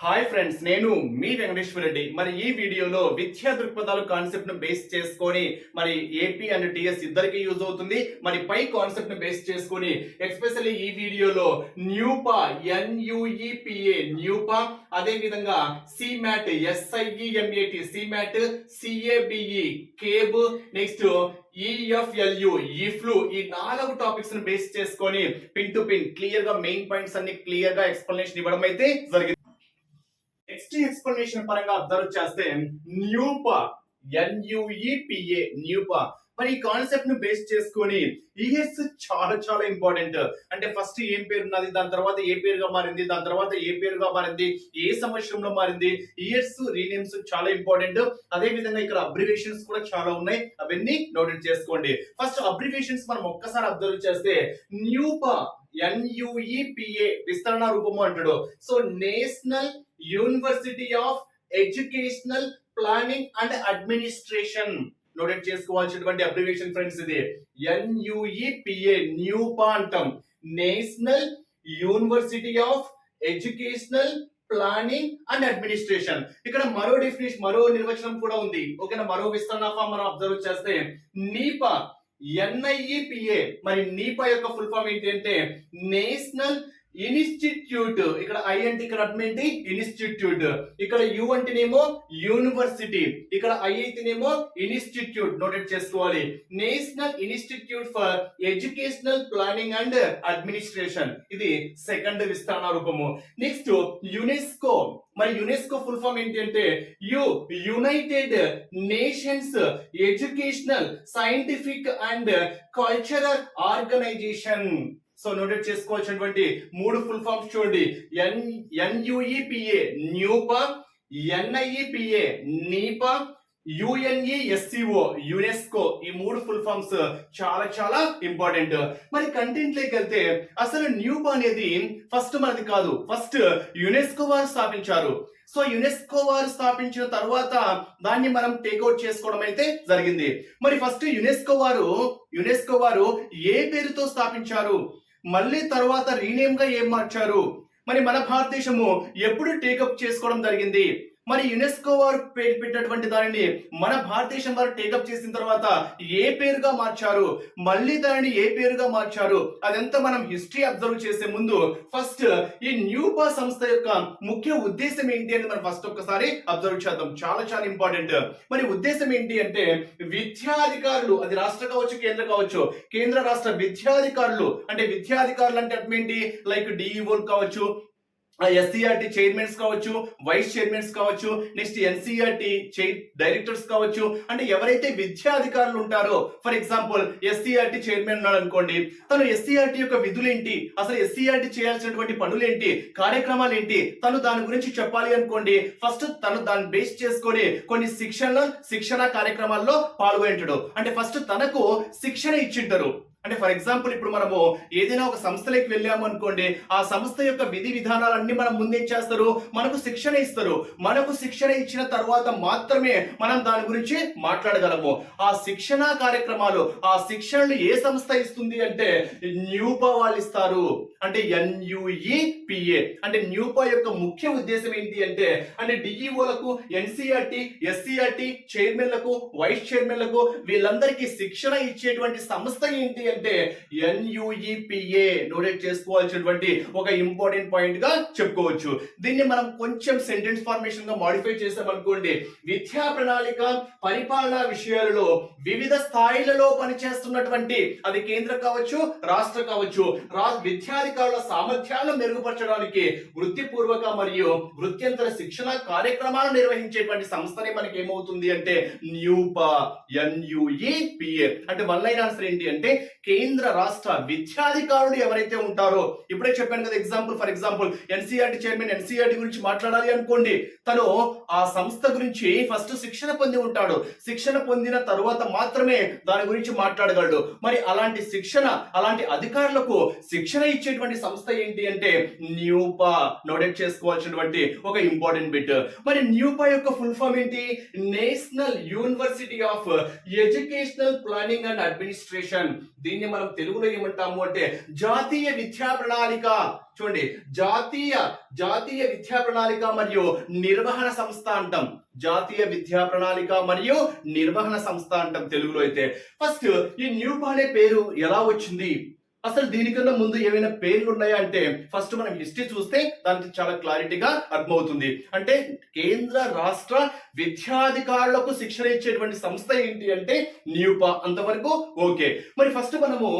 Hi friends, నేను మీ వెంకటేశ్వర రెడ్డి. మరి ఈ వీడియోలో విద్యా దృక్పథాలు కాన్సెప్ట్ ను బేస్ చేసుకొని మరి ఏపీ అండ్ టిఎస్ ఇద్దరికి యూజ్ అవుతుంది. మరి పై కాన్సెప్ట్ ను బేస్ చేసుకొని ఎస్పెషల్లీ ఈ వీడియోలో న్యూపా ఎన్యుఈపిఏ న్యూపా, అదే విధంగా సిమాట్ ఎస్ఐఈఎంఏటి సిమాట్, సిఏబిఈ కేబ్, నెక్స్ట్ ఈఎఫ్ఎల్యు ఈఫ్లు, ఈ 4 టాపిక్స్ ను బేస్ చేసుకొని పిన్ టు పిన్ క్లియర్ గా మెయిన్ పాయింట్స్ అన్ని క్లియర్ గా ఎక్స్ప్లెనేషన్ ఇవ్వడం అయితే జరిగింది. నెక్స్ట్ ఎక్స్ప్లెనేషన్ పరంగా అబ్జర్వ్ చేస్తే న్యూపా ఎన్యుఈపిఏ న్యూపా, మరి ఈ కాన్సెప్ట్ ను బేస్ చేసుకొని ఈఎస్ చాలా చాలా ఇంపార్టెంట్. అంటే ఫస్ట్ ఏం పేరు ఉన్నది, దాని తర్వాత ఏ పేరుగా మారింది, దాని తర్వాత ఏ పేరుగా మారింది, ఏ సంవత్సరంలో మారింది, ఇయర్స్ రీనేమ్స్ చాలా ఇంపార్టెంట్. అదే విధంగా ఇక్కడ అబ్రివేషన్స్ కూడా చాలా ఉన్నాయి, అవన్నీ నోట్ చేసుకోండి. ఫస్ట్ అబ్రివేషన్స్ మనం ఒక్కసారి అబ్జర్వ్ చేస్తే న్యూపా ఎన్యుఈపిఏ విస్తరణ రూపము అంటాడు. So national university of educational planning and administration noted చేసుకోవాల్సినటువంటి అబ్రివేషన్ ఫ్రెండ్స్. ఇది ఎన్యుఈపిఏ న్యూపా అంటాం, national university of educational planning and administration. ఇక్కడ మరో డెఫినేషన్, మరో నిర్వచనం కూడా ఉంది. ఓకేనా, మరో విస్తరణ ఫామ్ మనం అబ్జర్వ్ చేస్తే నీపా ఎన్ఐఈపిఏ, మరి నీపా యొక్క ఫుల్ ఫామ్ ఏంటి అంటే నేషనల్ ఇన్స్టిట్యూట్. ఇక్కడ ఐ అంటే ఇక్కడ అర్థమేంటి ఇన్స్టిట్యూట్, ఇక్కడ యు అంటేనేమో యూనివర్సిటీ, ఇక్కడ ఐ అయితేనేమో ఇన్స్టిట్యూట్. నోటెడ్ చేసుకోవాలి, national institute for educational planning and administration. ఇది సెకండ్ విస్తరణ రూపము. నెక్స్ట్ యునెస్కో, మరి యునెస్కో ఫుల్ ఫామ్ ఏంటి అంటే united nations educational scientific and cultural organization. So noted చేసుకోవాల్సినటువంటి 3 ఫుల్ ఫామ్స్ చూడండి, NUEPA NUEPA, NIEPA NIEPA, UNESCO UNESCO. ఈ 3 ఫుల్ ఫామ్స్ చాలా చాలా ఇంపార్టెంట్. మరి కంటెంట్ లోకి వెళ్తే అసలు న్యూపా అనేది ఫస్ట్ మనది కాదు, ఫస్ట్ యునెస్కో వారు స్థాపించారు. సో యునెస్కో వారు స్థాపించిన తర్వాత దాన్ని మనం టేక్అవుట్ చేసుకోవడం అయితే జరిగింది. మరి ఫస్ట్ యునెస్కో వారు ఏ పేరుతో స్థాపించారు, మళ్ళీ తర్వాత రీనేమ్ గా ఏం మార్చారు, మరి మన భారతదేశము ఎప్పుడు టేకప్ చేసుకోవడం జరిగింది, మరి యునెస్కో వారు పేరు పెట్టినటువంటి దానిని మన భారతదేశం వారు టేకప్ చేసిన తర్వాత ఏ పేరుగా మార్చారు, మళ్ళీ దానిని ఏ పేరుగా మార్చారు, అదంతా మనం హిస్టరీ అబ్జర్వ్ చేసే ముందు ఫస్ట్ ఈ న్యూపా సంస్థ యొక్క ముఖ్య ఉద్దేశం ఏంటి అని మనం ఫస్ట్ ఒక్కసారి అబ్జర్వ్ చేద్దాం. చాలా చాలా ఇంపార్టెంట్. మరి ఉద్దేశం ఏంటి అంటే విద్యాధికారులు, అది రాష్ట్ర కావచ్చు కేంద్ర కావచ్చు, కేంద్ర రాష్ట్ర విద్యాధికారులు అంటే అర్థం ఏంటి, లైక్ డిఈఓలు కావచ్చు, ఎస్సీఆర్టీ చైర్మన్స్ కావచ్చు, వైస్ చైర్మన్స్ కావచ్చు, నెక్స్ట్ ఎన్సీఆర్టీ డైరెక్టర్స్ కావచ్చు. అంటే ఎవరైతే విద్యాధికారులు ఉంటారో, ఫర్ ఎగ్జాంపుల్ ఎస్సీఆర్టీ చైర్మన్ ఉన్నాడు అనుకోండి, తను ఎస్సీఆర్టీ యొక్క విధులేంటి, అసలు ఎస్సీఆర్టీ చేయాల్సినటువంటి పనులేంటి, కార్యక్రమాలు ఏంటి, తను దాని గురించి చెప్పాలి అనుకోండి, ఫస్ట్ తను దాన్ని బేస్ చేసుకొని కొన్ని శిక్షణ కార్యక్రమాల్లో పాల్గొంటాడు. అంటే ఫస్ట్ తనకు శిక్షణ ఇచ్చింటారు. అంటే ఫర్ ఎగ్జాంపుల్ ఇప్పుడు మనము ఏదైనా ఒక సంస్థలోకి వెళ్ళాము అనుకోండి, ఆ సంస్థ యొక్క విధి విధానాలన్నీ మనం ముందేం చేస్తారు, మనకు శిక్షణ ఇస్తారు. మనకు శిక్షణ ఇచ్చిన తర్వాత మాత్రమే మనం దాని గురించి మాట్లాడగలము. ఆ శిక్షణ కార్యక్రమాలు, ఆ శిక్షణలు ఏ సంస్థ ఇస్తుంది అంటే న్యూపా వాళ్ళు ఇస్తారు. అంటే ఎన్యుఈపిఏ అంటే న్యూపా యొక్క ముఖ్య ఉద్దేశం ఏంటి అంటే డిఈఓలకు, ఎన్సీఆర్టీ, ఎస్సీఆర్టీ చైర్మన్లకు, వైస్ చైర్మన్లకు వీళ్ళందరికీ శిక్షణ ఇచ్చేటువంటి సంస్థ ఏంటి అంటే ఎన్యుఈపిఏ. నోటెడ్ చేసుకోవాల్సినటువంటి ఒక ఇంపార్టెంట్ పాయింట్ గా చెప్పుకోవచ్చు. దీన్ని మనం కొంచెం సెంటెన్స్ ఫార్మేషన్ గా మాడిఫై చేసామనుకోండి, విద్యా ప్రణాళిక పరిపాలనా విషయాలలో వివిధ స్థాయిలలో పనిచేస్తున్నటువంటి, అది కేంద్ర కావచ్చు రాష్ట్ర కావచ్చు, విద్యాధికారుల సామర్థ్యాలను మెరుగుపరచడానికి వృత్తిపూర్వక మరియు వృత్యంతర శిక్షణ కార్యక్రమాలను నిర్వహించేటువంటి సంస్థనే మనకి ఏమవుతుంది అంటే న్యూపా ఎన్యుఈపిఏ. అంటే వన్ లైన్ ఆన్సర్ ఏంటి అంటే కేంద్ర రాష్ట్ర విద్యాధికారులు ఎవరైతే ఉంటారో, ఇప్పుడే చెప్పాను కదా example, for example NCERT chairman NCERT గురించి మాట్లాడాలి అనుకోండి, తను ఆ సంస్థ గురించి ఫస్ట్ శిక్షణ పొంది ఉంటాడు. శిక్షణ పొందిన తరువాత మాత్రమే దాని గురించి మాట్లాడగలడు. మరి అలాంటి శిక్షణ, అలాంటి అధికారులకు శిక్షణ ఇచ్చేటువంటి సంస్థ ఏంటి అంటే న్యూపా. నోటెడ్ చేసుకోవాల్సినటువంటి ఒక ఇంపార్టెంట్ బిట్. మరి న్యూపా యొక్క ఫుల్ ఫామ్ ఏంటి, national university of educational planning and administration. దీన్ని మనం తెలుగులో ఏమంటాము అంటే జాతీయ విద్యా ప్రణాళిక. చూడండి, జాతీయ విద్యా ప్రణాళిక మరియు నిర్వహణ సంస్థ అంటాం. జాతీయ విద్యా ప్రణాళిక మరియు నిర్వహణ సంస్థ అంటాం తెలుగులో అయితే. ఫస్ట్ ఈ న్యూపా అనే పేరు ఎలా వచ్చింది, అసలు దీనికన్నా ముందు ఏమైనా పేర్లు ఉన్నాయా అంటే ఫస్ట్ మనం హిస్టరీ చూస్తే దానికి చాలా క్లారిటీగా అర్థమవుతుంది. అంటే కేంద్ర రాష్ట్ర విద్యాధికారులకు శిక్షణ ఇచ్చేటువంటి సంస్థ ఏంటి అంటే న్యూపా. అంతవరకు ఓకే. మరి ఫస్ట్ మనము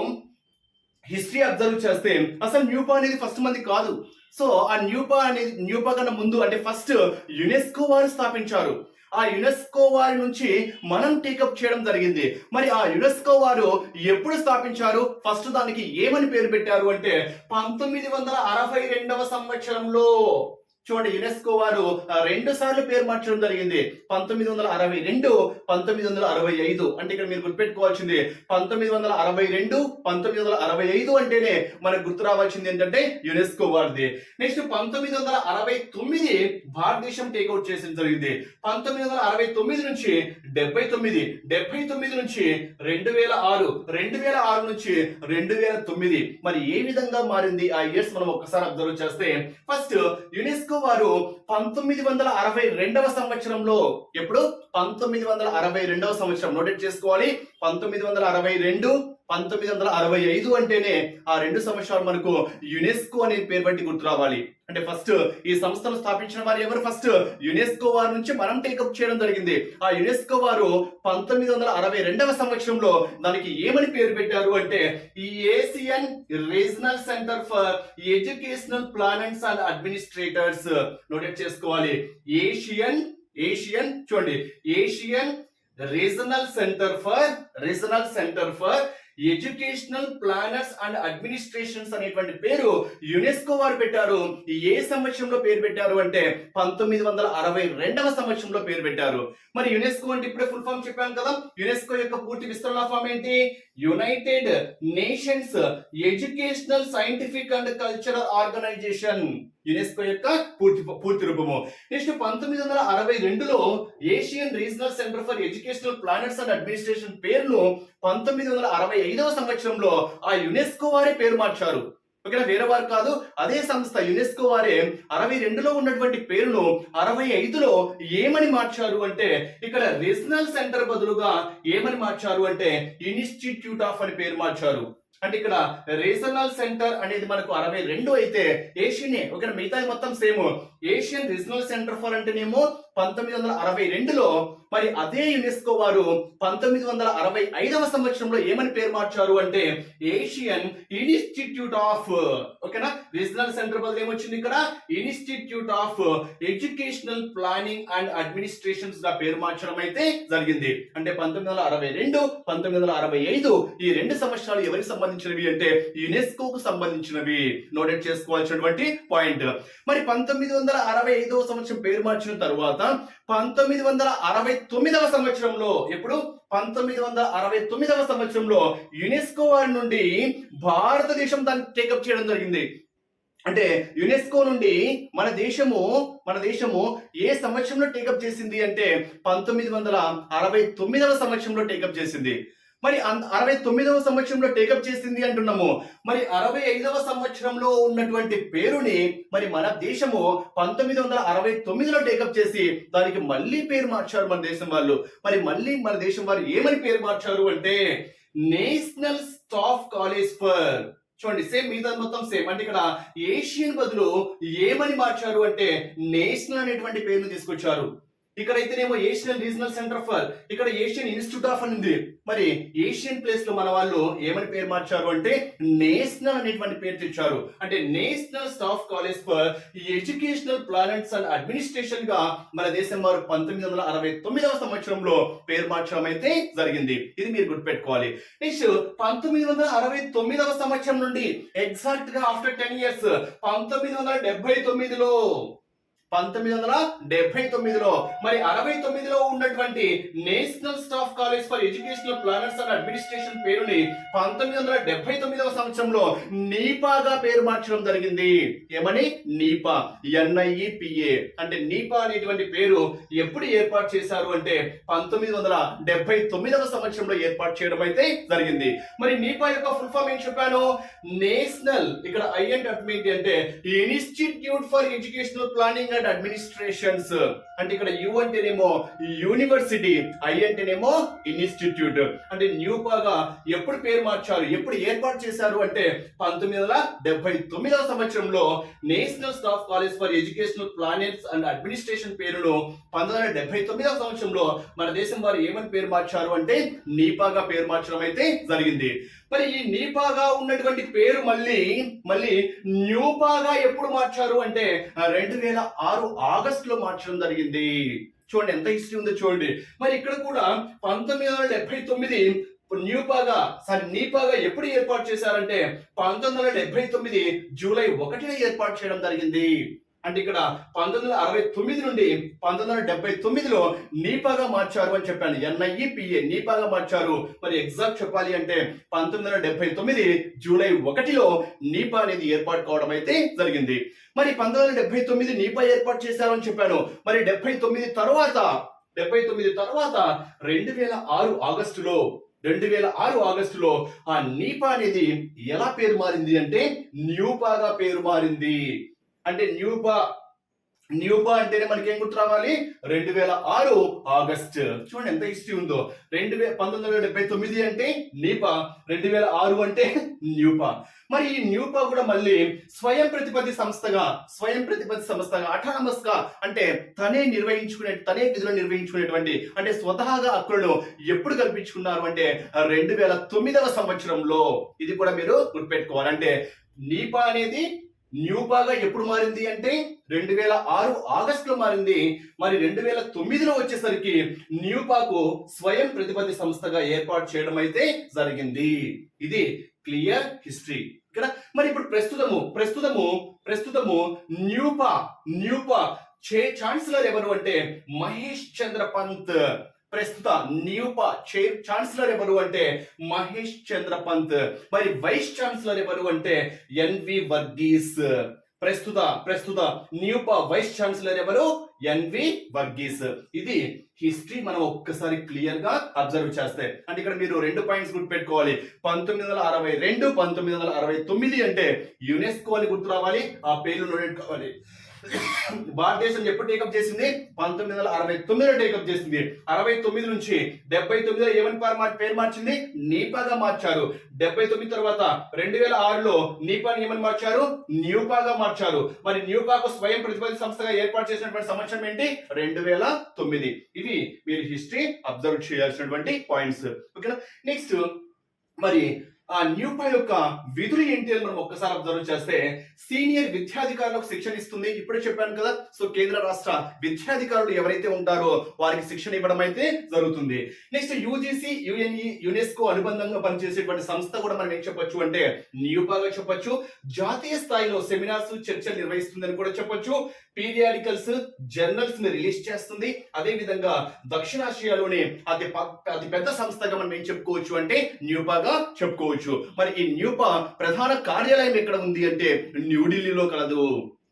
హిస్టరీ అబ్జర్వ్ చేస్తే అసలు న్యూపా అనేది ఫస్ట్ మంది కాదు. సో ఆ న్యూపా కన్నా ముందు అంటే ఫస్ట్ యునెస్కో వారు స్థాపించారు. ఆ యునెస్కో వారి నుంచి మనం టేకప్ చేయడం జరిగింది. మరి ఆ యునెస్కో వారు ఎప్పుడు స్థాపించారు, ఫస్ట్ దానికి ఏమని పేరు పెట్టారు అంటే 1962వ సంవత్సరంలో. చూడండి, యునెస్కో వారు 2 సార్లు పేరు మార్చడం జరిగింది. 1962, 1965. అంటే ఇక్కడ మీరు గుర్తుపెట్టుకోవాల్సింది 1962, 1965 అంటేనే మనకు గుర్తు రావాల్సింది ఏంటంటే యునెస్కో వారిది. నెక్స్ట్ 1969 భారతదేశం టేక్అవుట్ చేసిన జరిగింది. 1969 నుంచి 79 నుంచి 2006, 2006 నుంచి 2009. మరి ఏ విధంగా మారింది ఆ ఇయర్స్ మనం ఒక్కసారి అబ్జర్వ్ చేస్తే ఫస్ట్ యునెస్కో వారు 1962వ సంవత్సరంలో, ఎప్పుడు 1962వ సంవత్సరం నోటెడ్ చేసుకోవాలి. 1962, 1965 అంటేనే ఆ 2 సంవత్సరాలు మనకు యునెస్కో అనే పేరు బట్టి గుర్తు రావాలి. అంటే ఫస్ట్ ఈ సంస్థను స్థాపించిన వారు ఎవరు, ఫస్ట్ యునెస్కో వారి నుంచి మనం టేకప్ చేయడం జరిగింది. ఆ యునెస్కో వారు 1962వ సంవత్సరంలో దానికి ఏమని పేరు పెట్టారు అంటే ఈ Asian Regional Centre for Educational Planners and administrators. Noted చేసుకోవాలి. ఏషియన్ చూడండి, Asian Regional Centre for Educational Planners and administrations అనేటువంటి పేరు యునెస్కో వారు పెట్టారు. ఏ సంవత్సరంలో పేరు పెట్టారు అంటే 1962వ సంవత్సరంలో పేరు పెట్టారు. మరి యునెస్కో అంటే ఇప్పుడే ఫుల్ ఫామ్ చెప్పాను కదా. యునెస్కో యొక్క పూర్తి విస్తరణ ఫామ్ ఏంటి, United nations educational scientific and cultural Organization. UNESCO యొక్క పూర్తి రూపము. నెక్స్ట్ 1962లో Asian Regional Centre for Educational Planners and Administration పేరును 1965వ సంవత్సరంలో ఆ యునెస్కో వారే పేరు మార్చారు. ఓకేనా, వేరే వారు కాదు, అదే సంస్థ యునెస్కో వారే 62లో ఉన్నటువంటి పేరును 65లో ఏమని మార్చారు అంటే ఇక్కడ రీజనల్ సెంటర్ బదులుగా ఏమని మార్చారు అంటే ఇన్స్టిట్యూట్ ఆఫ్ అని పేరు మార్చారు. అంటే ఇక్కడ రీజనల్ సెంటర్ అనేది మనకు 62 అయితే ఏషియన్, ఓకే, మిగతా మొత్తం same. Asian Regional Centre for అంటేనేమో 1962లో, మరి అదే యునెస్కో వారు 1965వ సంవత్సరంలో ఏమని పేరు మార్చారు అంటే ఏషియన్ ఇన్స్టిట్యూట్ ఆఫ్, ఓకేనా, రీజనల్ సెంటర్ బదులు ఏమొచ్చింది ఇక్కడ institute of educational planning and administrations గా పేరు మార్చడం అయితే జరిగింది. అంటే 1962, 1965 ఈ 2 సంవత్సరాలు ఎవరికి సంబంధించినవి అంటే యునెస్కోకు సంబంధించినవి. నోటెడ్ చేసుకోవాల్సినటువంటి పాయింట్. మరి 1965వ సంవత్సరం పేరు మార్చిన తర్వాత 1969వ సంవత్సరంలో, ఎప్పుడు 1969వ సంవత్సరంలో యునెస్కో వారి నుండి భారతదేశం దాన్ని టేకప్ చేయడం జరిగింది. అంటే యునెస్కో నుండి మన దేశము ఏ సంవత్సరంలో టేకప్ చేసింది అంటే 1969వ సంవత్సరంలో టేకప్ చేసింది. మరి 69వ సంవత్సరంలో టేకప్ చేసింది అంటున్నాము. మరి 65వ సంవత్సరంలో ఉన్నటువంటి పేరుని మరి మన దేశము 1969లో టేకప్ చేసి దానికి మళ్ళీ పేరు మార్చారు మన దేశం వాళ్ళు. మరి మళ్ళీ మన దేశం వారు ఏమని పేరు మార్చారు అంటే నేషనల్ స్టాఫ్ కాలేజ్ ఫర్. చూడండి, సేమ్ మిగతా మొత్తం సేమ్. అంటే ఇక్కడ ఏషియన్ బదులు ఏమని మార్చారు అంటే నేషనల్ అనేటువంటి పేరును తీసుకొచ్చారు. ఇక్కడైతేనేమో ఏషియన్ రీజనల్ సెంటర్ ఫర్, ఇక్కడ ఏషియన్ ఇన్స్టిట్యూట్ ఆఫ్ అని ఉంది. మరి ఏషియన్ ప్లేస్ లో మన వాళ్ళు ఏమని పేరు మార్చారు అంటే నేషనల్ అనేటువంటి పేరు తెచ్చారు. అంటే national staff college for Educational Planners and administration గా మన దేశం వారు 1969వ సంవత్సరంలో పేరు మార్చడం అయితే జరిగింది. ఇది మీరు గుర్తుపెట్టుకోవాలి. నెక్స్ట్ 1969వ సంవత్సరం నుండి ఎగ్జాక్ట్ గా ఆఫ్టర్ 10 years 1979లో 1979లో. మరి 69లో ఉన్నటువంటి national staff college for Educational Planners and administration పేరుని 1979వ సంవత్సరంలో నీపాగా పేరు మార్చడం జరిగింది. ఏమని? నీపా, NIEPA. అంటే నీపా అనేటువంటి పేరు ఎప్పుడు ఏర్పాటు చేశారు అంటే 1979వ సంవత్సరంలో ఏర్పాటు చేయడం అయితే జరిగింది. మరి నీపా యొక్క ఫుల్ ఫామ్ ఏం చెప్పాను? నేషనల్, ఇక్కడ ఐ అంటే అర్థం అంటే institute for educational planning and administrations. అంటే ఇక్కడ యు అంటేనేమో యూనివర్సిటీ, ఐ అంటేనేమో ఇన్స్టిట్యూట్. అంటే న్యూపాగా ఎప్పుడు పేరు మార్చారు, ఎప్పుడు ఏర్పాటు చేశారు అంటే 1979వ సంవత్సరంలో national staff college for Educational Planners and Administration పేరును 1979వ సంవత్సరంలో మన దేశం వారు ఏమని పేరు మార్చారు అంటే నీపాగా పేరు మార్చడం అయితే జరిగింది. మరి ఈ నీపాగా ఉన్నటువంటి పేరు మళ్ళీ న్యూపాగా ఎప్పుడు మార్చారు అంటే 2006 ఆగస్టులో మార్చడం జరిగింది. చూడండి ఎంత హిస్టరీ ఉందో చూడండి. మరి ఇక్కడ కూడా 1979 నీపాగా ఎప్పుడు ఏర్పాటు చేశారంటే 1979 జూలై 1న ఏర్పాటు చేయడం జరిగింది. అంటే ఇక్కడ 1969 నుండి 1979లో నీపాగా మార్చారు అని చెప్పాను. NIEPA నీపాగా మార్చారు. మరి ఎగ్జాక్ట్ చెప్పాలి అంటే 1979 జూలై 1లో నీపా అనేది ఏర్పాటు కావడం అయితే జరిగింది. మరి 1979 నీపా ఏర్పాటు చేశారు అని చెప్పాను. మరి 79 తర్వాత 2006 ఆగస్టులో ఆ నీపా అనేది ఎలా పేరు మారింది అంటే న్యూపాగా పేరు మారింది. అంటే న్యూపా అంటేనే మనకి ఏం గుర్తు రావాలి? 2006 ఆగస్ట్. చూడండి ఎంత హిస్టరీ ఉందో. 1979 అంటే నీపా, 2006 అంటే న్యూపా. మరి ఈ న్యూపా కూడా మళ్ళీ స్వయం ప్రతిపత్తి సంస్థగా అటానమస్ గా, అంటే తనే విధులు నిర్వహించుకునేటువంటి, అంటే స్వతహాగా హక్కులను ఎప్పుడు కల్పించుకున్నారు అంటే 2009వ సంవత్సరంలో. ఇది కూడా మీరు గుర్తుపెట్టుకోవాలి. అంటే నీపా అనేది న్యూపాగా ఎప్పుడు మారింది అంటే 2006 ఆగస్టులో మారింది. మరి 2009లో వచ్చేసరికి న్యూపాకు స్వయం ప్రతిపత్తి సంస్థగా ఏర్పాటు చేయడం అయితే జరిగింది. ఇది క్లియర్ హిస్టరీ ఇక్కడ. మరి ఇప్పుడు ప్రస్తుతము న్యూపా ఛాన్సలర్ ఎవరు అంటే మహేష్ చంద్ర పంత్. ప్రస్తుత న్యూపా ఛాన్సలర్ ఎవరు అంటే మహేష్ చంద్ర పంత్. మరి వైస్ ఛాన్సలర్ ఎవరు అంటే NV వర్గీస్. ప్రస్తుత న్యూపా వైస్ ఛాన్సలర్ ఎవరు? NV వర్గీస్. ఇది హిస్టరీ మనం ఒక్కసారి క్లియర్ గా అబ్జర్వ్ చేస్తే. అంటే ఇక్కడ మీరు 2 పాయింట్స్ గుర్తుపెట్టుకోవాలి. 1962, 1969 అంటే యునెస్కో అని గుర్తు రావాలి. ఆ పేర్లు నోట్ కావాలి. భారతదేశం ఎప్పుడు టేకప్ చేసింది? 1969లో టేకప్ చేసింది. 69 నుంచి 79లో ఏమని పేరు మార్చింది? నీపాగా మార్చారు. 79 తర్వాత 2006లో నీపాని ఏమని మార్చారు? న్యూపాగా మార్చారు. మరి న్యూపాకు స్వయం ప్రతిపత్తి సంస్థగా ఏర్పాటు చేసినటువంటి సంవత్సరం ఏంటి? 2009. ఇవి మీరు హిస్టరీ అబ్జర్వ్ చేయాల్సినటువంటి పాయింట్స్. ఓకేనా? నెక్స్ట్ మరి ఆ న్యూపా యొక్క విధులు ఏంటి అని మనం ఒక్కసారి అబ్జర్వ్ చేస్తే సీనియర్ విద్యాధికారులకు శిక్షణ ఇస్తుంది. ఇప్పుడే చెప్పాను కదా. సో కేంద్ర రాష్ట్ర విద్యాధికారులు ఎవరైతే ఉంటారో వారికి శిక్షణ ఇవ్వడం అయితే జరుగుతుంది. నెక్స్ట్ UGC, UNE, యునెస్కో అనుబంధంగా పనిచేసేటువంటి సంస్థ కూడా మనం ఏం చెప్పొచ్చు అంటే న్యూపాగా చెప్పొచ్చు. జాతీయ స్థాయిలో సెమినార్స్, చర్చలు నిర్వహిస్తుందని కూడా చెప్పొచ్చు. పీరియాడికల్స్, జర్నల్స్ ని రిలీజ్ చేస్తుంది. అదే విధంగా దక్షిణాసియాలోనే అతి పెద్ద సంస్థగా మనం ఏం చెప్పుకోవచ్చు అంటే న్యూపాగా చెప్పుకోవచ్చు. మరి ఈ న్యూపా ప్రధాన కార్యాలయం ఎక్కడ ఉంది అంటే న్యూఢిల్లీలో కలదు.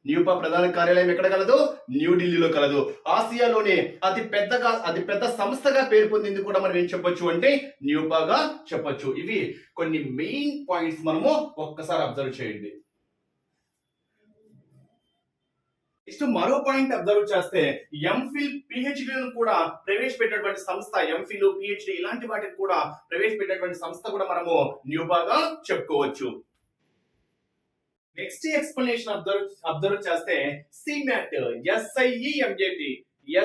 న్యూపా ప్రధాన కార్యాలయం ఎక్కడ కలదు? న్యూఢిల్లీలో కలదు. ఆసియాలోనే అతి పెద్ద సంస్థగా పేరు పొందింది కూడా మనం ఏం చెప్పొచ్చు అంటే న్యూపాగా చెప్పొచ్చు. ఇవి కొన్ని మెయిన్ పాయింట్స్ మనము ఒక్కసారి అబ్జర్వ్ చేయండి. నెక్స్ట్ మరో పాయింట్ అబ్జర్వ్ చేస్తే ఎంఫిల్, పిహెచ్డీలను కూడా ప్రవేశపెట్టినటువంటి సంస్థ, ఎంఫిల్, పిహెచ్డీ ఇలాంటి వాటిని కూడా ప్రవేశపెట్టినటువంటి సంస్థ కూడా మనము న్యూపాగా చెప్పుకోవచ్చు. నెక్స్ట్ ఎక్స్ప్లెనేషన్ అబ్జర్వ్ చేస్తే CMAT,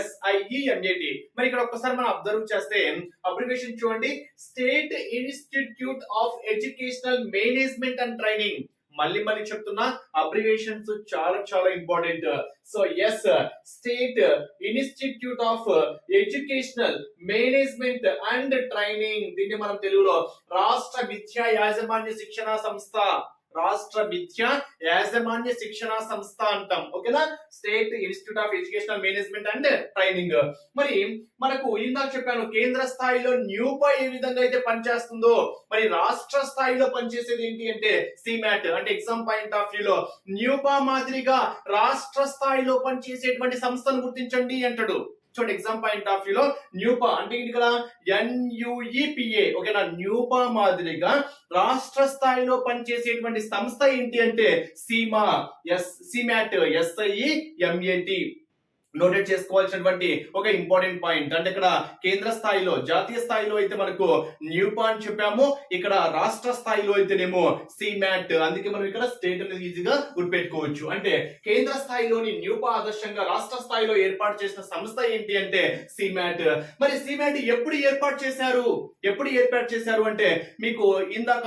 SIEMAT. మరి ఇక్కడ ఒక్కసారి మనం అబ్జర్వ్ చేస్తే అబ్రివేషన్ చూడండి. State institute of educational management and training. మళ్ళీ చెప్తున్నా, అబ్రివేషన్స్ చాలా important. So state institute of educational management and training. దీన్ని మనం తెలుగులో రాష్ట్ర విద్యా యాజమాన్య శిక్షణ సంస్థ రాష్ట్ర విద్యా యాజమాన్య శిక్షణ సంస్థ అంటాం. ఓకేనా, state institute of educational management and training. మరి మనకు ఇందాక చెప్పాను కేంద్ర స్థాయిలో న్యూపా ఏ విధంగా అయితే పనిచేస్తుందో, మరి రాష్ట్ర స్థాయిలో పనిచేసేది ఏంటి అంటే సిమాట్. అంటే ఎగ్జామ్ పాయింట్ ఆఫ్ వ్యూ లో న్యూపా మాదిరిగా రాష్ట్ర స్థాయిలో పనిచేసేటువంటి సంస్థను గుర్తించండి అంటాడు. చూడండి ఎగ్జామ్ పాయింట్ ఆఫ్ వ్యూ లో న్యూపా అంటే ఇక్కడ NUEPA. ఓకేనా, న్యూపా మాదిరిగా రాష్ట్ర స్థాయిలో పనిచేసేటువంటి సంస్థ ఏంటి అంటే సిమాట్. SIEMAT. నోటెడ్ చేసుకోవాల్సినటువంటి ఒక ఇంపార్టెంట్ పాయింట్. అంటే ఇక్కడ కేంద్ర స్థాయిలో జాతీయ స్థాయిలో అయితే మనకు న్యూపా అని చెప్పాము, ఇక్కడ రాష్ట్ర స్థాయిలో అయితేనేమో సిమాట్. అందుకే మనం ఇక్కడ స్టేట్ అనేది ఈజీగా గుర్తుపెట్టుకోవచ్చు. అంటే కేంద్ర స్థాయిలోని న్యూపా ఆదర్శంగా రాష్ట్ర స్థాయిలో ఏర్పాటు చేసిన సంస్థ ఏంటి అంటే సిమాట్. మరి సిమాట్ ఎప్పుడు ఏర్పాటు చేశారు అంటే మీకు ఇందాక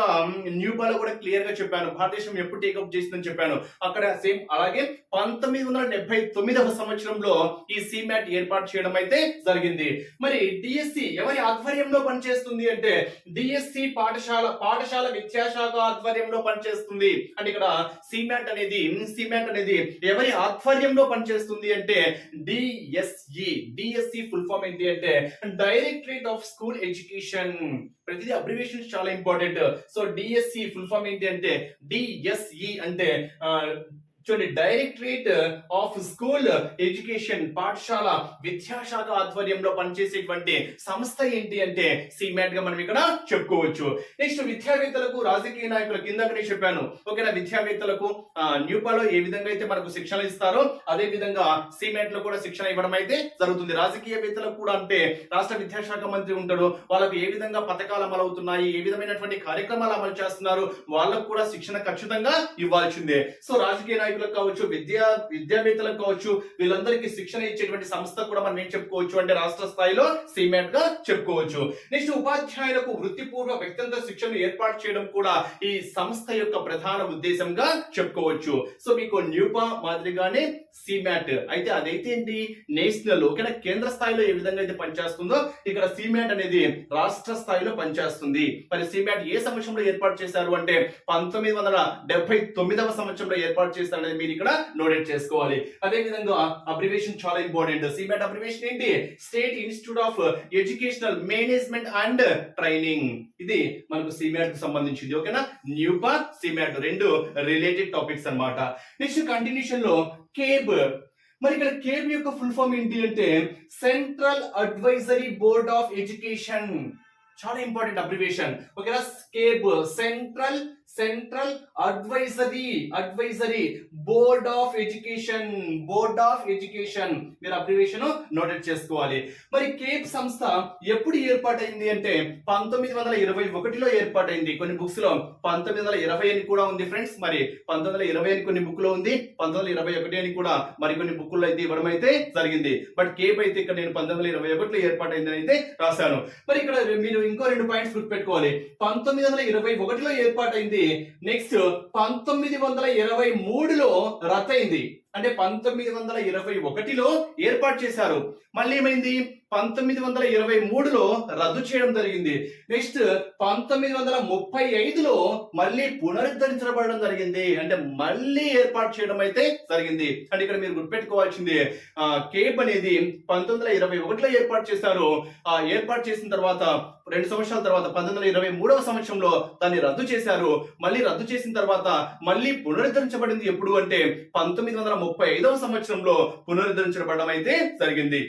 న్యూపాలో కూడా క్లియర్ గా చెప్పాను, భారతదేశం ఎప్పుడు టేకప్ చేసిందని చెప్పాను. అక్కడ సేమ్ అలాగే 1979వ సంవత్సరంలో ఈ సిమాట్ ఏర్పాటు చేయడం అయితే జరిగింది. మరి డిఎస్సి ఎవరి ఆధ్వర్యంలో పనిచేస్తుంది అంటే డిఎస్సి పాఠశాల విద్యాశాఖ ఆధ్వర్యంలో పనిచేస్తుంది. అంటే ఇక్కడ సిమాట్ అనేది ఎవరి ఆధ్వర్యంలో పనిచేస్తుంది అంటే డిఎస్సి ఫుల్ ఫామ్ ఏంటి అంటే డైరెక్టరేట్ ఆఫ్ స్కూల్ ఎడ్యుకేషన్. ప్రతిదీ అబ్రివేషన్స్ చాలా important. So DSC full form ఏంటి అంటే డిఎస్ఈ అంటే చూడండి డైరెక్టరేట్ ఆఫ్ స్కూల్ ఎడ్యుకేషన్, పాఠశాల విద్యాశాఖ ఆధ్వర్యంలో పనిచేసేటువంటి సంస్థ ఏంటి అంటే సిమాట్ గా మనం ఇక్కడ చెప్పుకోవచ్చు. నెక్స్ట్ విద్యావేత్తలకు రాజకీయ నాయకులకు కిందకనే చెప్పాను. ఓకేనా, విద్యావేత్తలకు న్యూపాలో ఏ విధంగా అయితే మనకు శిక్షణ ఇస్తారో అదే విధంగా సిమాట్ లో కూడా శిక్షణ ఇవ్వడం అయితే జరుగుతుంది. రాజకీయవేత్తలకు కూడా అంటే రాష్ట్ర విద్యాశాఖ మంత్రి ఉంటాడు, వాళ్ళకు ఏ విధంగా పథకాలు అమలు అవుతున్నాయి, ఏ విధమైనటువంటి కార్యక్రమాలు అమలు చేస్తున్నారు, వాళ్ళకు కూడా శిక్షణ ఖచ్చితంగా ఇవ్వాల్సిందే. సో రాజకీయ నాయకులకు కావచ్చు, విద్యావేత్తలకు కావచ్చు, వీళ్ళందరికీ శిక్షణ ఇచ్చేటువంటి సంస్థ కూడా మనం ఏం చెప్పుకోవచ్చు అంటే రాష్ట్ర స్థాయిలో సిమాట్ గా చెప్పుకోవచ్చు. నెక్స్ట్ ఉపాధ్యాయులకు వృత్తిపూర్వ వ్యక్తిగత శిక్షణ ఏర్పాటు చేయడం కూడా ఈ సంస్థ యొక్క ప్రధాన ఉద్దేశంగా చెప్పుకోవచ్చు. సో మీకు న్యూపా మాదిరిగానే సిమాట్ అయితే అదైతే ఏంటి నేషనల్. ఓకేనా, కేంద్ర స్థాయిలో ఏ విధంగా అయితే పనిచేస్తుందో ఇక్కడ సిమాట్ అనేది రాష్ట్ర స్థాయిలో పనిచేస్తుంది. మరి సిమాట్ ఏ సంవత్సరంలో ఏర్పాటు చేశారు అంటే 1979వ సంవత్సరంలో ఏర్పాటు చేశారు. మీరు ఇక్కడ నోటెడ్ చేసుకోవాలి. అదే విధంగా అబ్రివేషన్ చాలా ఇంపార్టెంట్. సిమాట్ అబ్రివేషన్ ఏంటి? State institute of educational management and training. ఇది మనకు సిమాట్ కు సంబంధించింది. ఓకేనా, న్యూపా సిమాట్ రెండు రిలేటెడ్ టాపిక్స్ అన్నమాట. నెక్స్ట్ కంటిన్యూషన్ లో కేబ్. మరి ఇక్కడ కేబ్ యొక్క ఫుల్ ఫామ్ ఏంటి అంటే central advisory board of education. చాలా ఇంపార్టెంట్ అబ్రివేషన్. ఓకేనా, cab central advisory board of education. మీరు అబ్రివేషన్ నోటెడ్ చేసుకోవాలి. మరి కేబ్ సంస్థ ఎప్పుడు ఏర్పాటైంది అంటే 1921లో ఏర్పాటైంది. కొన్ని బుక్స్ లో 1920 అని కూడా ఉంది ఫ్రెండ్స్. మరి 1920 అని కొన్ని బుక్ లో ఉంది, 1921 అని కూడా మరి కొన్ని బుక్ లో అయితే ఇవ్వడం అయితే జరిగింది. బట్ కేబ్ అయితే ఇక్కడ నేను 1921లో ఏర్పాటైంది అయితే రాశాను. మరి ఇక్కడ మీరు ఇంకో రెండు పాయింట్స్ గుర్తుపెట్టుకోవాలి. 1921లో ఏర్పాటైంది. నెక్స్ట్ 1923లో రద్దయింది. అంటే 1921లో ఏర్పాటు చేశారు, మళ్ళీ ఏమైంది 1923లో రద్దు చేయడం జరిగింది. నెక్స్ట్ 1935లో మళ్ళీ పునరుద్ధరించబడడం జరిగింది. అంటే మళ్ళీ ఏర్పాటు చేయడం అయితే జరిగింది. అంటే ఇక్కడ మీరు గుర్తుపెట్టుకోవాల్సింది కేబ్ అనేది 1921లో ఏర్పాటు చేశారు. ఏర్పాటు చేసిన తర్వాత 2 సంవత్సరాల తర్వాత 1923వ సంవత్సరంలో దాన్ని రద్దు చేశారు. మళ్ళీ రద్దు చేసిన తర్వాత మళ్ళీ పునరుద్ధరించబడింది ఎప్పుడు అంటే 1935వ సంవత్సరంలో పునరుద్ధరించబడడం అయితే జరిగింది.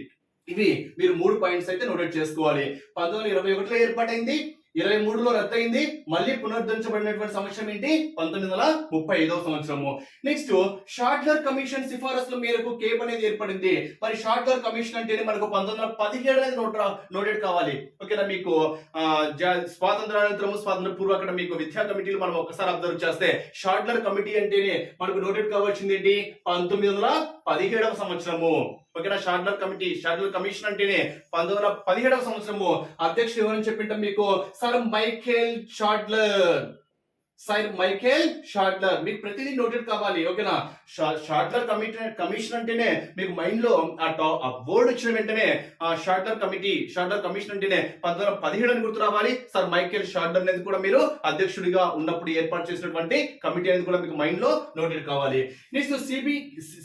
ఇవి మీరు 3 పాయింట్స్ అయితే నోటెడ్ చేసుకోవాలి. 1921లో ఏర్పాటైంది, 23లో రద్దయింది, మళ్ళీ పునరుద్ధరించబడినటువంటి సంవత్సరం ఏంటి 1935వ సంవత్సరము. నెక్స్ట్ షార్ట్లర్ కమిషన్ సిఫారసుల మేరకు కేబ్ అనేది ఏర్పడింది. మరి షార్ట్లర్ కమిషన్ అంటే మనకు 1917 అనేది నోటెడ్ కావాలి. ఓకేనా, మీకు స్వాతంత్రానంతరము స్వాతంత్ర పూర్వ అక్కడ మీకు విద్యా కమిటీలు మనం ఒకసారి అబ్జర్వ్ చేస్తే షార్ట్లర్ కమిటీ అంటేనే మనకు నోటెడ్ కావాల్సింది ఏంటి 1917వ సంవత్సరము. ఓకేనా, షార్ట్లర్ కమిషన్ అంటేనే 1917వ సంవత్సరము. అధ్యక్షుడు ఎవరని చెప్పింటాం మీకు? సర్ మైఖేల్ షార్ట్లర్. Sir Michael Sadler. మీకు ప్రతిదీ నోటెడ్ కావాలి, ఓకేనా. షాడ్లర్ కమిషన్ అంటేనే మీకు మైండ్ లో ఆ వర్డ్ వచ్చిన వెంటనే షాడ్లర్ కమిషన్ అంటేనే 1917 అని గుర్తు రావాలి. సర్ మైకేల్ షాడ్లర్ అనేది కూడా మీరు అధ్యక్షుడిగా ఉన్నప్పుడు ఏర్పాటు చేసినటువంటి కమిటీ అనేది కూడా మీకు మైండ్ లో నోటెడ్ కావాలి. నెక్స్ట్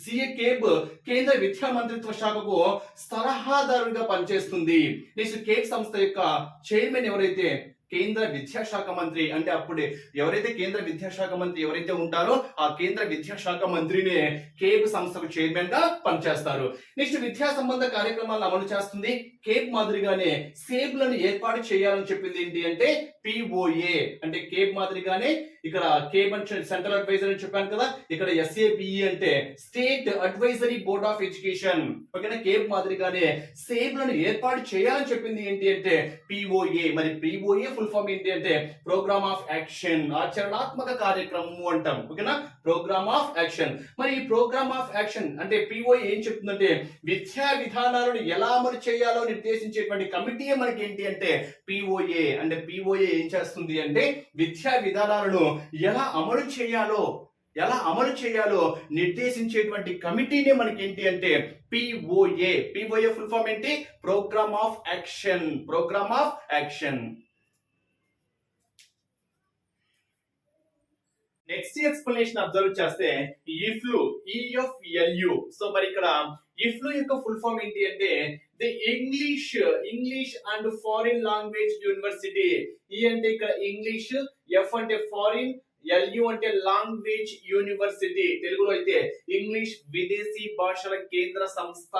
సిఏ కేబ్ కేంద్ర విద్యా మంత్రిత్వ శాఖకు సలహాదారుగా పనిచేస్తుంది. నెక్స్ట్ కేబ్ సంస్థ యొక్క చైర్మన్ ఎవరైతే కేంద్ర విద్యాశాఖ మంత్రి, అంటే అప్పుడు ఎవరైతే కేంద్ర విద్యాశాఖ మంత్రి ఎవరైతే ఉంటారో ఆ కేంద్ర విద్యాశాఖ మంత్రినే కేబ్ సంస్థకు చైర్మన్ గా పనిచేస్తారు. నెక్స్ట్ విద్యా సంబంధ కార్యక్రమాలను అమలు చేస్తుంది. కేబ్ మాదిరిగానే సేబ్ లను ఏర్పాటు చేయాలని చెప్పింది ఏంటి అంటే పిఓఏ. అంటే కేబ్ మాదిరిగానే ఇక్కడ కేబ్ అంటే సెంట్రల్ అడ్వైజర్ అని చెప్పాను కదా, ఇక్కడ ఎస్ఏపిఈ అంటే state advisory board of education, ఓకేనా. కేబ్ మాదిరిగానే సేబ్ లను ఏర్పాటు చేయాలని చెప్పింది ఏంటి అంటే పిఓఏ. మరి పిఓఏ ఫుల్ ఫామ్ ఏంటి అంటే ప్రోగ్రామ్ ఆఫ్ యాక్షన్, ఆచరణాత్మక కార్యక్రమం అంటాం, ఓకేనా. Programme of action. మరి ఈ ప్రోగ్రామ్ ఆఫ్ యాక్షన్ అంటే పిఓఏ ఏం చెప్తుందంటే విద్యా విధానాలను ఎలా అమలు చేయాలో నిర్దేశించేటువంటి కమిటీ మనకి ఏంటి అంటే పిఓఏ. అంటే పిఓఏ ఏం చేస్తుంది అంటే విద్యా విధానాలను ఎలా అమలు చేయాలో నిర్దేశించేటువంటి కమిటీనే మనకి ఏంటి అంటే పిఓఏ. పిఓఏ ఫుల్ ఫామ్ ఏంటి? Programme of action. Next explanation observe చేస్తే ఇఫ్లు, ఈఎఫ్ఎల్యు. సో మరి ఇక్కడ ఇఫ్లు యొక్క ఫుల్ ఫామ్ ఏంటి అంటే the English and foreign language university. ఈ అంటే ఇక్కడ ఇంగ్లీష్, ఎఫ్ అంటే ఫారిన్, ఎల్యు అంటే లాంగ్వేజ్ యూనివర్సిటీ. తెలుగులో అయితే ఇంగ్లీష్ విదేశీ భాషల కేంద్ర సంస్థ.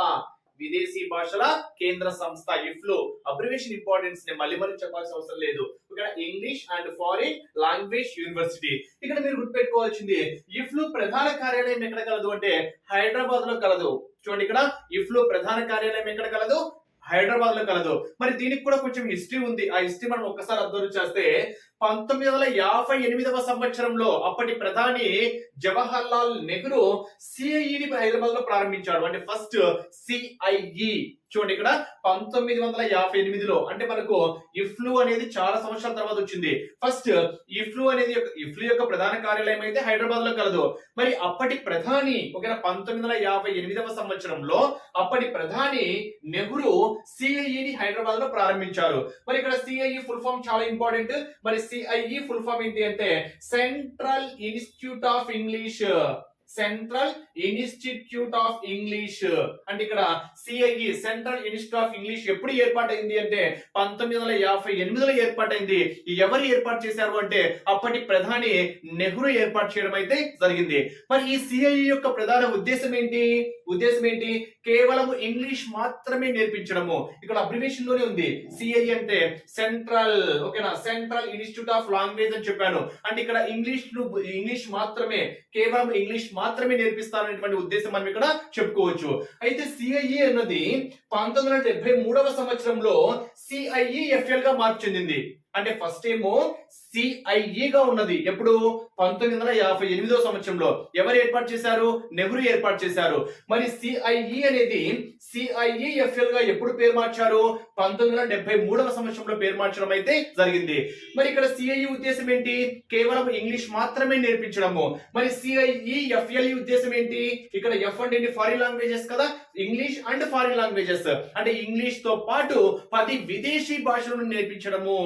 ఇఫ్లు అబ్రివేషన్ ఇంపార్టెన్స్ ని మళ్ళీ చెప్పాల్సిన అవసరం లేదు. ఇక్కడ English and foreign language university. ఇక్కడ మీరు గుర్తుపెట్టుకోవాల్సింది ఇఫ్లు ప్రధాన కార్యాలయం ఎక్కడ కలదు అంటే హైదరాబాద్ లో కలదు. చూడండి, ఇక్కడ ఇఫ్లు ప్రధాన కార్యాలయం ఎక్కడ కలదు? హైదరాబాద్ లో కలదు. మరి దీనికి కూడా కొంచెం హిస్టరీ ఉంది. ఆ హిస్టరీ మనం ఒక్కసారి అబ్జర్వ్ చేస్తే 1958వ సంవత్సరంలో అప్పటి ప్రధాని జవహర్ లాల్ నెహ్రూ సిఐఈని హైదరాబాద్ లో ప్రారంభించాడు. అంటే ఫస్ట్ సిఐఈ. చూడండి, ఇక్కడ 1958లో అంటే మనకు ఇఫ్లు అనేది చాలా సంవత్సరాల తర్వాత వచ్చింది. ఫస్ట్ ఇఫ్లు యొక్క ప్రధాన కార్యాలయం అయితే హైదరాబాద్ లో కలదు. మరి అప్పటి ప్రధాని 1958వ సంవత్సరంలో అప్పటి ప్రధాని నెహ్రూ సిఐఈని హైదరాబాద్ లో ప్రారంభించారు. మరి ఇక్కడ సిఐఈ ఫుల్ ఫామ్ చాలా ఇంపార్టెంట్. మరి సిఐఈ ఫుల్ ఫామ్ ఏంటి అంటే సెంట్రల్ ఇన్స్టిట్యూట్ ఆఫ్ ఇంగ్లీష్. అంటే ఇక్కడ CIE central institute of English ఎప్పుడు ఏర్పాటైంది అంటే 1958లో ఏర్పాటైంది. ఎవరు ఏర్పాటు చేశారు అంటే అప్పటి ప్రధాని నెహ్రూ ఏర్పాటు చేయడం అయితే జరిగింది. మరి ఈ సిఐఈ యొక్క ప్రధాన ఉద్దేశం ఏంటి? కేవలం ఇంగ్లీష్ మాత్రమే నేర్పించడము. ఇక్కడ అబ్రివేషన్ లోనే ఉంది. సిఐఈ అంటే సెంట్రల్, ఓకేనా, సెంట్రల్ ఇన్స్టిట్యూట్ ఆఫ్ లాంగ్వేజ్ అని చెప్పాను. అంటే ఇక్కడ ఇంగ్లీష్ మాత్రమే, కేవలం ఇంగ్లీష్ మాత్రమే నేర్పిస్తారనేటువంటి ఉద్దేశం మనం ఇక్కడ చెప్పుకోవచ్చు. అయితే సిఐఈ అన్నది 1973వ సంవత్సరంలో సిఐఈఎఫ్ఎల్ గా మార్పు చెందింది. అంటే ఫస్ట్ ఏమో సిఐఈగా ఉన్నది. ఎప్పుడు? 1958వ సంవత్సరంలో. ఎవరు ఏర్పాటు చేశారు? నెహ్రూ ఏర్పాటు చేశారు. మరి సిఐఈ అనేది సిఐఈఎఫ్ఎల్ గా ఎప్పుడు పేరు మార్చారు? 1973వ సంవత్సరంలో పేరు మార్చడం అయితే జరిగింది. మరి ఇక్కడ సిఐఈ ఉద్దేశం ఏంటి? కేవలం ఇంగ్లీష్ మాత్రమే నేర్పించడము. మరి సిఐఈఎఫ్ఎల్ ఉద్దేశం ఏంటి? ఇక్కడ ఎఫ్ అంటే ఫారిన్ లాంగ్వేజెస్ కదా, ఇంగ్లీష్ అండ్ ఫారిన్ లాంగ్వేజెస్. అంటే ఇంగ్లీష్ తో పాటు 10 విదేశీ భాషలను నేర్పించడము.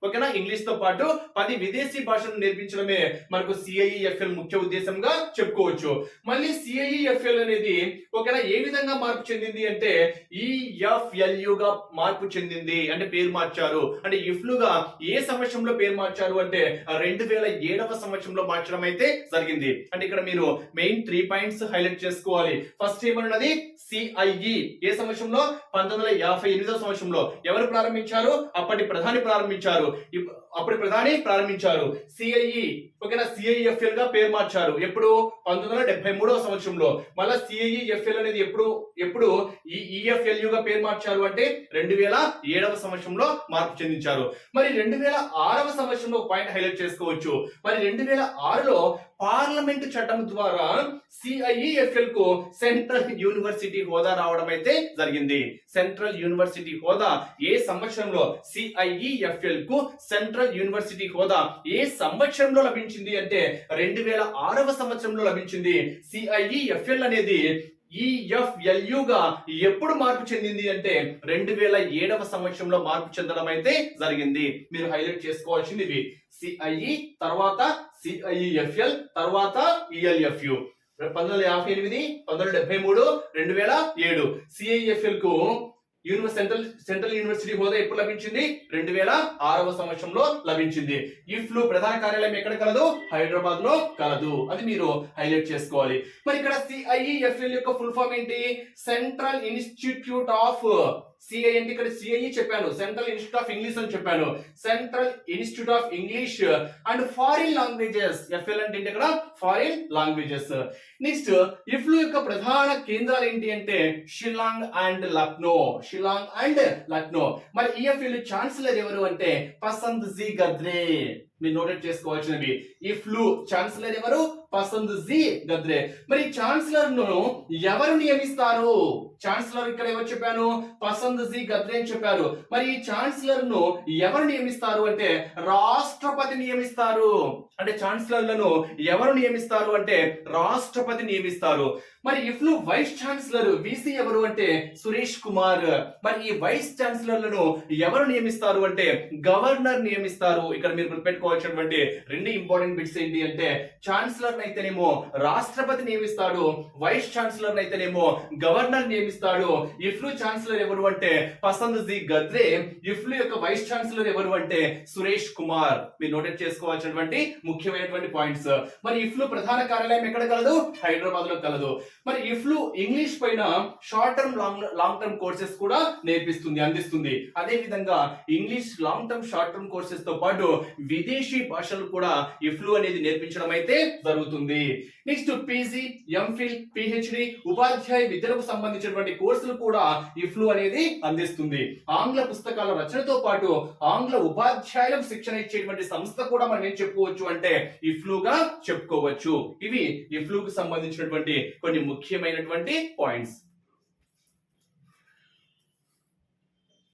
ఓకేనా, ఇంగ్లీష్ తో పాటు 10 విదేశీ భాషలను నేర్పించడమే మనకు సిఐఈఎఫ్ఎల్ ముఖ్య ఉద్దేశంగా చెప్పుకోవచ్చు. మళ్ళీ సిఐఈఎఫ్ఎల్ అనేది ఓకేనా ఏ విధంగా మార్పు చెందింది అంటే ఈఎఫ్ఎల్యు గా మార్పు చెందింది. అంటే పేరు మార్చారు. అంటే ఇఫ్లుగా ఏ సంవత్సరంలో పేరు మార్చారు అంటే 2007వ సంవత్సరంలో మార్చడం అయితే జరిగింది. అంటే ఇక్కడ మీరు మెయిన్ 3 పాయింట్స్ హైలైట్ చేసుకోవాలి. ఫస్ట్ ఏమన్నది సిఐఈ ఏ సంవత్సరంలో? 1958వ సంవత్సరంలో. ఎవరు ప్రారంభించారు? అప్పటి ప్రధాని ప్రారంభించారు. సిఐఈ ఓకేనా సిఐఈఎఫ్ఎల్ గా పేరు మార్చారు. ఎప్పుడు? 1973వ సంవత్సరంలో. మళ్ళా సిఐఈఎఫ్ఎల్ అనేది ఎప్పుడు ఈఎఫ్ఎల్యు గా పేరు మార్చారు అంటే 2007వ సంవత్సరంలో మార్పు చెందించారు. మరి 2006వ సంవత్సరంలో పాయింట్ హైలైట్ చేసుకోవచ్చు. మరి 2006లో పార్లమెంట్ చట్టం ద్వారా సిఐఈఎఫ్ఎల్ కు సెంట్రల్ యూనివర్సిటీ హోదా రావడం అయితే జరిగింది. సెంట్రల్ యూనివర్సిటీ హోదా ఏ సంవత్సరంలో? సిఐఈఎఫ్ఎల్ కు సెంట్రల్ సెంట్రల్ యూనివర్సిటీ హోదా ఏ సంవత్సరంలో లభించింది అంటే 2006వ సంవత్సరంలో లభించింది. CIEFL అనేది EFLU గా ఎప్పుడు మార్పు చెందింది అంటే 2007వ సంవత్సరంలో మార్పు చెందడం అయితే జరిగింది. మీరు హైలైట్ చేసుకోవాల్సింది ఇవి. CIE తర్వాత CIEFL తర్వాత ELFU. 1958, 1973, 2007 CIEFL కు సెంట్రల్ యూనివర్సిటీ హోదా ఎప్పుడు లభించింది? 2006వ సంవత్సరంలో లభించింది. ఇఫ్లు ప్రధాన కార్యాలయం ఎక్కడ కలదు? హైదరాబాద్ లో కలదు. అది మీరు హైలైట్ చేసుకోవాలి. మరి ఇక్కడ CIEFL యొక్క ఫుల్ ఫామ్ ఏంటి? సెంట్రల్ ఇన్స్టిట్యూట్ ఆఫ్ CI అంటే ఇక్కడ CIE చెప్పాను, సెంట్రల్ ఇన్స్టిట్యూట్ ఆఫ్ ఇంగ్లీష్ అని చెప్పాను. Central institute of English and foreign languages. FL అంటే ఇక్కడ ఫారిన్ లాంగ్వేజెస్. నెక్స్ట్ ఇఫ్లు యొక్క ప్రధాన కేంద్రాలు ఏంటి అంటే షిల్లాంగ్ అండ్ లక్నో. షిల్లాంగ్ అండ్ లక్నో. మరి EFL ఛాన్సలర్ ఎవరు అంటే పసంద్ జీ గద్రే. మీరు నోటెడ్ చేసుకోవాల్సినవి. ఇఫ్లు ఛాన్సలర్ ఎవరు? పసంద్ జీ గద్రే. మరి ఛాన్సలర్ ను ఎవరు నియమిస్తారు? ఛాన్సలర్ ఇక్కడ ఎవరు చెప్పాను? పసంద్ జీ గద్రే అని చెప్పారు. మరి ఈ ఛాన్సలర్ ను ఎవరు నియమిస్తారు అంటే రాష్ట్రపతి నియమిస్తారు. అంటే ఛాన్సలర్లను ఎవరు నియమిస్తారు అంటే రాష్ట్రపతి నియమిస్తారు. మరి ఇఫ్లు వైస్ ఛాన్సలర్ VC ఎవరు అంటే సురేష్ కుమార్. మరి ఈ వైస్ ఛాన్సలర్లను ఎవరు నియమిస్తారు అంటే గవర్నర్ నియమిస్తారు. ఇక్కడ మీరు గుర్తుపెట్టుకోవాల్సినటువంటి రెండు ఇంపార్టెంట్ బిట్స్ ఏంటి అంటే ఛాన్సలర్ అయితేనేమో రాష్ట్రపతి నియమిస్తాడు, వైస్ ఛాన్సలర్ అయితేనేమో గవర్నర్ నియమిస్తాడు. ఇఫ్లు ఛాన్సలర్ ఎవరు అంటే పసంద్ జీ గద్రే. ఇఫ్లు యొక్క వైస్ ఛాన్సలర్ ఎవరు అంటే సురేష్ కుమార్. మీరు నోటెడ్ చేసుకోవాల్సినటువంటి ముఖ్యమైనటువంటి పాయింట్స్. మరి ఇఫ్లు ప్రధాన కార్యాలయం ఎక్కడ కలదు? హైదరాబాద్ లో కలదు. మరి ఇఫ్లు ఇంగ్లీష్ పైన short term long term courses కూడా నేర్పిస్తుంది, అందిస్తుంది. అదే విధంగా English long term short term courses తో పాటు విదేశీ భాషలు కూడా ఇఫ్లు అనేది నేర్పించడం అయితే జరుగుతుంది. నెక్స్ట్ PG, MPhil, PhD ఉపాధ్యాయ విద్యలకు సంబంధించినటువంటి కోర్సులు కూడా ఇఫ్లు అనేది అందిస్తుంది. ఆంగ్ల పుస్తకాల రచనతో పాటు ఆంగ్ల ఉపాధ్యాయులకు శిక్షణ ఇచ్చేటువంటి సంస్థ కూడా మనం ఏం చెప్పుకోవచ్చు అంటే ఇఫ్లుగా చెప్పుకోవచ్చు. ఇవి ఇఫ్లుకు సంబంధించినటువంటి కొన్ని ముఖ్యమైనటువంటి పాయింట్స్.